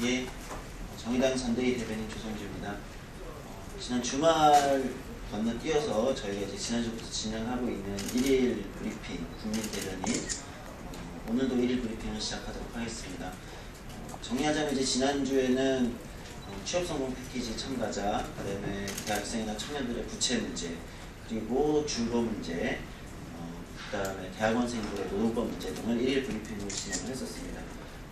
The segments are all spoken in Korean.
예, 정의당 선대위 대변인 조성주입니다. 지난 주말 건너뛰어서 저희가 이제 지난주부터 진행하고 있는 1일 브리핑 국민 대변인, 오늘도 1일 브리핑을 시작하도록 하겠습니다. 정리하자면 이제 지난주에는 취업성공 패키지 참가자, 그다음에 대학생이나 청년들의 부채 문제, 그리고 줄거 문제, 그다음에 대학원생들의 노동법 문제 등을 1일 브리핑으로 진행을 했었습니다.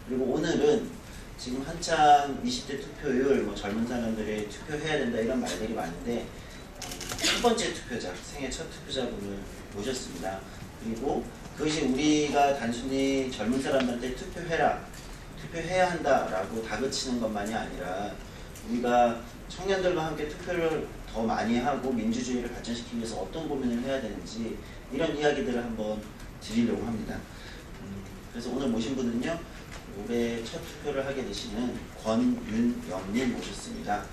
그리고 오늘은 지금 한창 20대 투표율, 젊은 사람들이 투표해야 된다 이런 말들이 많은데 첫 번째 투표자, 생애 첫 투표자분을 모셨습니다. 그리고 그것이 우리가 단순히 젊은 사람들한테 투표해라, 투표해야 한다라고 다그치는 것만이 아니라 우리가 청년들과 함께 투표를 더 많이 하고 민주주의를 발전시키기 위해서 어떤 고민을 해야 되는지 이런 이야기들을 한번 드리려고 합니다. 그래서 오늘 모신 분은요, 올해 첫 투표를 하게 되시는 권윤영님 모셨습니다.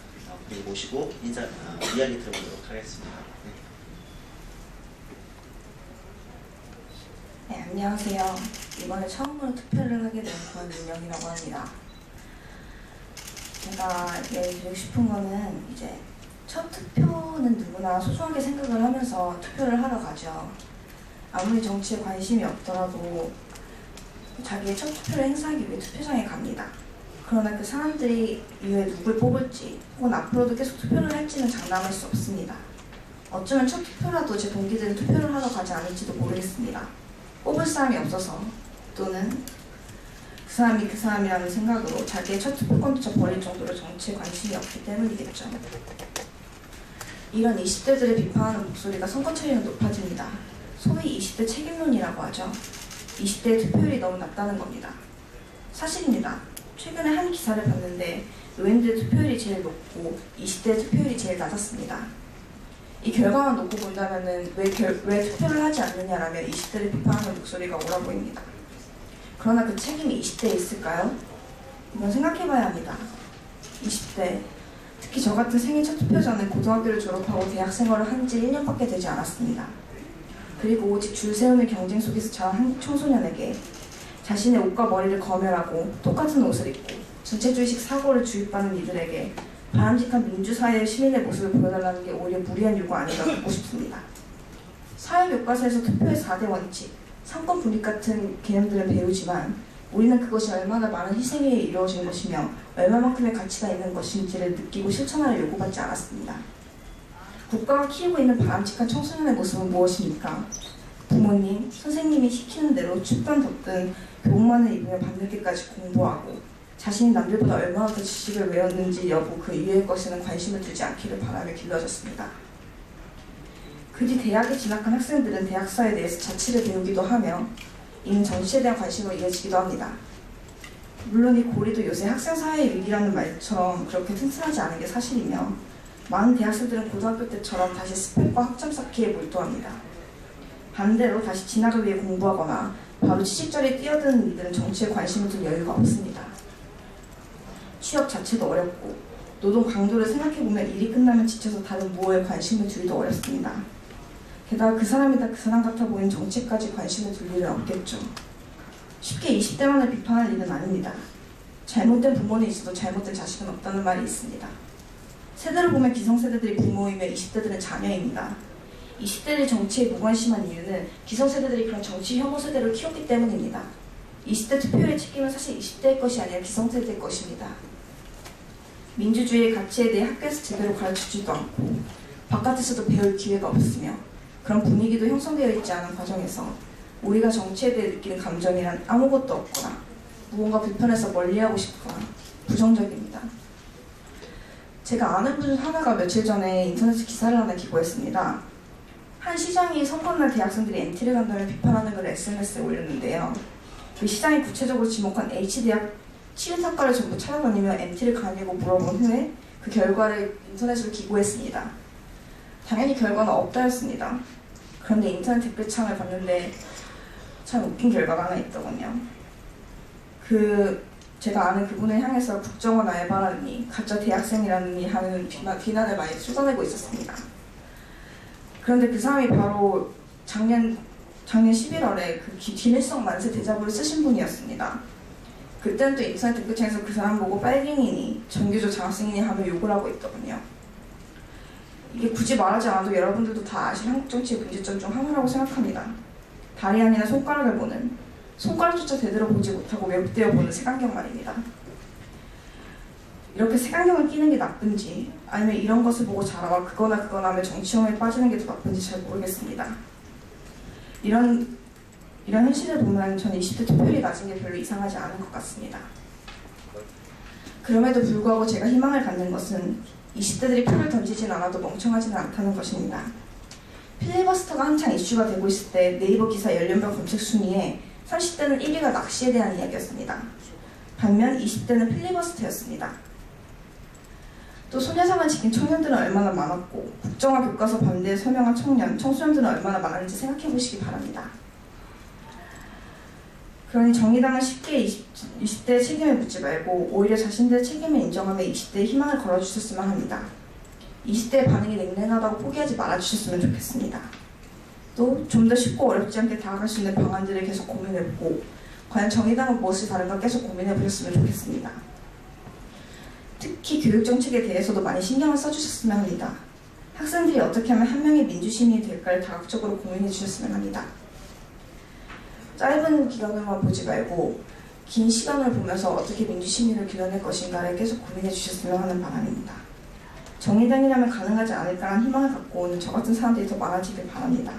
그리고 모시고 이야기 들어보도록 하겠습니다. 네, 안녕하세요. 이번에 처음으로 투표를 하게 된 권윤영이라고 합니다. 제가 얘기드리고 싶은 거는 이제 첫 투표는 누구나 소중하게 생각을 하면서 투표를 하러 가죠. 아무리 정치에 관심이 없더라도 자기의 첫 투표를 행사하기 위해 투표장에 갑니다. 그러나 그 사람들이 이후에 누굴 뽑을지 혹은 앞으로도 계속 투표를 할지는 장담할 수 없습니다. 어쩌면 첫 투표라도 제 동기들은 투표를 하러 가지 않을지도 모르겠습니다. 뽑을 사람이 없어서, 또는 그 사람이 그 사람이라는 생각으로 자기의 첫 투표권조차 버릴 정도로 정치에 관심이 없기 때문이겠죠. 이런 20대들을 비판하는 목소리가 선거철에는 높아집니다. 소위 20대 책임론이라고 하죠. 20대의 투표율이 너무 낮다는 겁니다. 사실입니다. 최근에 한 기사를 봤는데 노인들의 투표율이 제일 높고 20대의 투표율이 제일 낮았습니다. 이 결과만 놓고 본다면 왜 투표를 하지 않느냐라며 20대를 비판하는 목소리가 옳아 보입니다. 그러나 그 책임이 20대에 있을까요? 이건 생각해봐야 합니다. 20대, 특히 저 같은 생애 첫 투표자는 고등학교를 졸업하고 대학 생활을 한 지 1년밖에 되지 않았습니다. 그리고 오직 줄 세우는 경쟁 속에서 자란 한국 청소년에게 자신의 옷과 머리를 검열하고 똑같은 옷을 입고 전체주의식 사고를 주입하는 이들에게 바람직한 민주사회의 시민의 모습을 보여달라는 게 오히려 무리한 요구 아닌가 묻고 싶습니다. 사회교과서에서 투표의 4대 원칙, 상권 분립 같은 개념들을 배우지만 우리는 그것이 얼마나 많은 희생에 이루어진 것이며 얼마만큼의 가치가 있는 것인지를 느끼고 실천하려 요구받지 않았습니다. 국가가 키우고 있는 바람직한 청소년의 모습은 무엇입니까? 부모님, 선생님이 시키는 대로 춥든 덥든 교복만을 입으며 밤늦게까지 공부하고 자신이 남들보다 얼마나 더 지식을 외웠는지 여부 그 이외의 것에는 관심을 두지 않기를 바라며 길러졌습니다. 그뒤 대학에 진학한 학생들은 대학사에 대해서 자치를 배우기도 하며 이는 정치에 대한 관심으로 이어지기도 합니다. 물론 이 고리도 요새 학생사회의 위기라는 말처럼 그렇게 튼튼하지 않은 게 사실이며 많은 대학생들은 고등학교 때처럼 다시 스펙과 학점 쌓기에 몰두합니다. 반대로 다시 진학을 위해 공부하거나 바로 취직 자리에 뛰어드는 이들은 정치에 관심을 둘 여유가 없습니다. 취업 자체도 어렵고 노동 강도를 생각해보면 일이 끝나면 지쳐서 다른 무엇에 관심을 두기도 어렵습니다. 게다가 그 사람이다 그 사람 같아 보이는 정치까지 관심을 둘 일은 없겠죠. 쉽게 20대만을 비판할 일은 아닙니다. 잘못된 부모는 있어도 잘못된 자식은 없다는 말이 있습니다. 세대를 보면 기성세대들이 부모이며 20대들은 자녀입니다. 20대들이 정치에 무관심한 이유는 기성세대들이 그런 정치 혐오 세대를 키웠기 때문입니다. 20대 투표율의 책임은 사실 20대의 것이 아니라 기성세대의 것입니다. 민주주의의 가치에 대해 학교에서 제대로 가르쳐주지도 않고 바깥에서도 배울 기회가 없으며 그런 분위기도 형성되어 있지 않은 과정에서 우리가 정치에 대해 느끼는 감정이란 아무것도 없거나 무언가 불편해서 멀리하고 싶거나 부정적입니다. 제가 아는 분 하나가 며칠 전에 인터넷에 기사를 하나 기고했습니다. 한 시장이 선거날 대학생들이 MT를 간다며 비판하는 걸 SNS에 올렸는데요. 그 시장이 구체적으로 지목한 H대학 치은학과를 전부 찾아다니며 MT를 가냐고 물어본 후에 그 결과를 인터넷으로 기고했습니다. 당연히 결과는 없다였습니다. 그런데 인터넷 댓글창을 봤는데 참 웃긴 결과가 하나 있더군요. 제가 아는 그분을 향해서 국정원 알바라느니 가짜 대학생이라느니 하는 비난을 많이 쏟아내고 있었습니다. 그런데 그 사람이 바로 작년 11월에 그 김일성 만세 대자보를 쓰신 분이었습니다. 그때는 또 인터넷 댓글창에서 그 사람 보고 빨갱이니 전교조 장학생이니 하며 욕을 하고 있더군요. 이게 굳이 말하지 않아도 여러분들도 다 아실 한국 정치의 문제점 중 하나라고 생각합니다. 다리 아니나 손가락을 보는, 손가락조차 제대로 보지 못하고 왜곡되어 보는 색안경 말입니다. 이렇게 색안경을 끼는 게 나쁜지 아니면 이런 것을 보고 자라와 그거나 하며 정치형에 빠지는 게 더 나쁜지 잘 모르겠습니다. 이런 현실을 보면 저는 20대 투표율이 낮은 게 별로 이상하지 않은 것 같습니다. 그럼에도 불구하고 제가 희망을 갖는 것은 20대들이 표를 던지진 않아도 멍청하지는 않다는 것입니다. 필리버스터가 한창 이슈가 되고 있을 때 네이버 기사 연령별 검색 순위에 30대는 1위가 낚시에 대한 이야기였습니다. 반면 20대는 필리버스터였습니다. 또 소녀상을 지킨 청년들은 얼마나 많았고 국정화 교과서 반대에 서명한 청소년들은 얼마나 많았는지 생각해 보시기 바랍니다. 그러니 정의당은 쉽게 20대의 책임을 묻지 말고 오히려 자신들의 책임을 인정하며 20대의 희망을 걸어주셨으면 합니다. 20대의 반응이 냉랭하다고 포기하지 말아주셨으면 좋겠습니다. 또 좀 더 쉽고 어렵지 않게 다가갈 수 있는 방안들을 계속 고민해보고 과연 정의당은 무엇이 다른가 계속 고민해보셨으면 좋겠습니다. 특히 교육정책에 대해서도 많이 신경을 써주셨으면 합니다. 학생들이 어떻게 하면 한 명의 민주시민이 될까를 다각적으로 고민해주셨으면 합니다. 짧은 기간을만 보지 말고 긴 시간을 보면서 어떻게 민주시민을 기원할 것인가를 계속 고민해 주셨으면 하는 바람입니다. 정의당이라면 가능하지 않을까라는 희망을 갖고 오는 저 같은 사람들이 더 많아지길 바랍니다.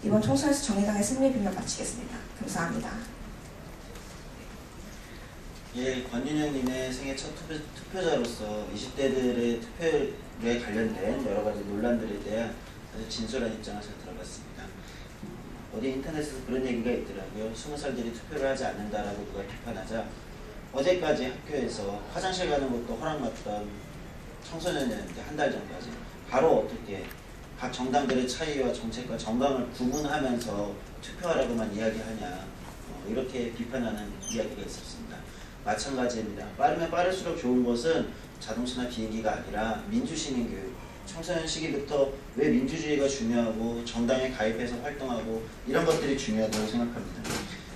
이번 총선에서 정의당의 승리를 빌며 마치겠습니다. 감사합니다. 예, 권윤영님의 생애 첫 투표자로서 20대들의 투표에 관련된 여러 가지 논란들에 대한 아주 진솔한 입장을 잘 들어봤습니다. 어디 인터넷에서 그런 얘기가 있더라고요. 20살들이 투표를 하지 않는다라고 누가 비판하자 어제까지 학교에서 화장실 가는 것도 허락받던 청소년이었는데 한 달 전까지 바로 어떻게 각 정당들의 차이와 정책과 정강을 구분하면서 투표하라고만 이야기하냐 이렇게 비판하는 이야기가 있었습니다. 마찬가지입니다. 빠르면 빠를수록 좋은 것은 자동차나 비행기가 아니라 민주시민 교육. 청소년 시기부터 왜 민주주의가 중요하고 정당에 가입해서 활동하고 이런 것들이 중요하다고 생각합니다.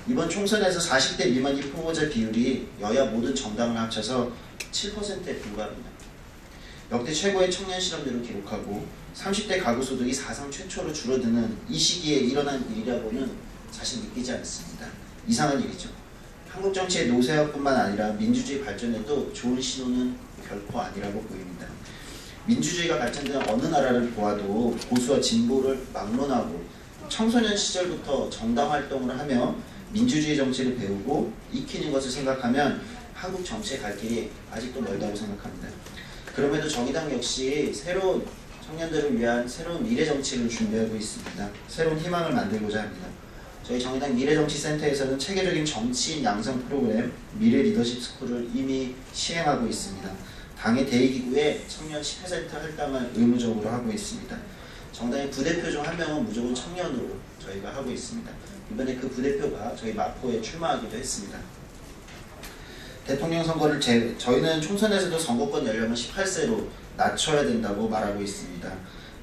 이번 총선에서 40대 미만 후보자 비율이 여야 모든 정당을 합쳐서 7%에 불과합니다. 역대 최고의 청년 실업률을 기록하고 30대 가구 소득이 사상 최초로 줄어드는 이 시기에 일어난 일이라고는 사실 믿기지 않습니다. 이상한 일이죠. 한국 정치의 노쇠화뿐만 아니라 민주주의 발전에도 좋은 신호는 결코 아니라고 보입니다. 민주주의가 발전된 어느 나라를 보아도 보수와 진보를 막론하고 청소년 시절부터 정당 활동을 하며 민주주의 정치를 배우고 익히는 것을 생각하면 한국 정치의 갈 길이 아직도 멀다고 생각합니다. 그럼에도 정의당 역시 새로운 청년들을 위한 새로운 미래 정치를 준비하고 있습니다. 새로운 희망을 만들고자 합니다. 저희 정의당 미래정치센터에서는 체계적인 정치인 양성 프로그램 미래 리더십 스쿨을 이미 시행하고 있습니다. 당의 대의기구에 청년 10% 할당을 의무적으로 하고 있습니다. 정당의 부대표 중 한 명은 무조건 청년으로 저희가 하고 있습니다. 이번에 그 부대표가 저희 마포에 출마하기도 했습니다. 대통령 선거를 저희는 총선에서도 선거권 연령을 18세로 낮춰야 된다고 말하고 있습니다.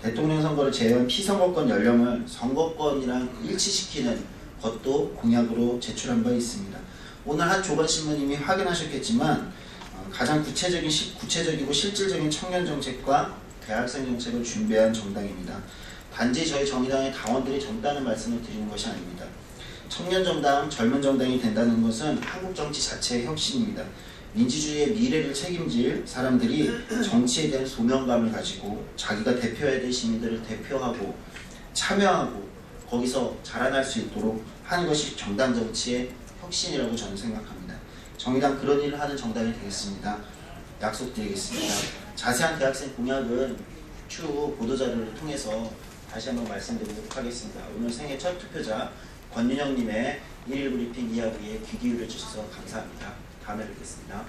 대통령 선거를 제외한 피선거권 연령을 선거권이랑 일치시키는 것도 공약으로 제출한 바 있습니다. 오늘 한 조간신부님이 확인하셨겠지만 가장 구체적이고 실질적인 청년 정책과 대학생 정책을 준비한 정당입니다. 단지 저희 정의당의 당원들이 젊다는 말씀을 드리는 것이 아닙니다. 청년 정당, 젊은 정당이 된다는 것은 한국 정치 자체의 혁신입니다. 민주주의의 미래를 책임질 사람들이 정치에 대한 소명감을 가지고 자기가 대표해야 될 시민들을 대표하고 참여하고 거기서 자라날 수 있도록 하는 것이 정당 정치의 혁신이라고 저는 생각합니다. 정의당 그런 일을 하는 정당이 되겠습니다. 약속드리겠습니다. 자세한 대학생 공약은 추후 보도자료를 통해서 다시 한번 말씀드리도록 하겠습니다. 오늘 생애 첫 투표자 권윤영님의 1일 브리핑 이야기에 귀 기울여 주셔서 감사합니다. 다음에 뵙겠습니다.